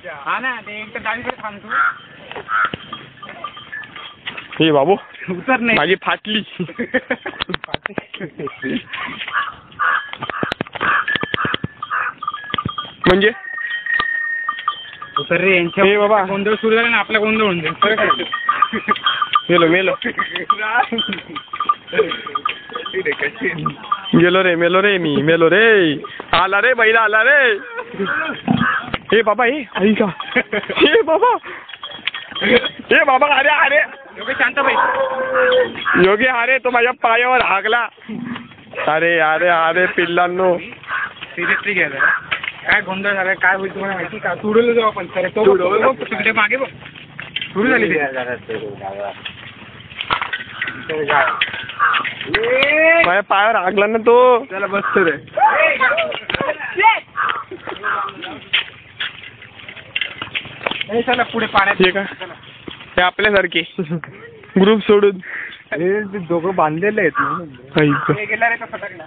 हा ना ते एक तर डावीकडे थांबतो. हे बाबू उतर नाही माझी फाटली. म्हणजे उतर रे यांच्या. हे बाबा गोंधळ सुरू झाला ना आपला गोंधळ होऊन जाईल. मेलो गेलो रे मी मेलो रे. आला रे बैला आला रे. हे बाबा हे ऐका. हे बाबा अरे योगी शांत बाई. योगी अरे तो माझ्या पायावर हागला. अरे पिल्लांनो सिरियसली घ्यायला काय गोंधळ झालाय काय होईल तुम्हाला माहिती का? तुडवलं जाऊ आपण सर. तो तिकडे मागे बघ सुरू झाली ते. माझ्या पायावर हागला ना तो. त्याला बसतो रे. चला पुढे पाण्यात. हे का हे आपल्यासारखे ग्रुप सोडून दोघं बांधलेले आहेत. ऐका गेला रे तो फटकला.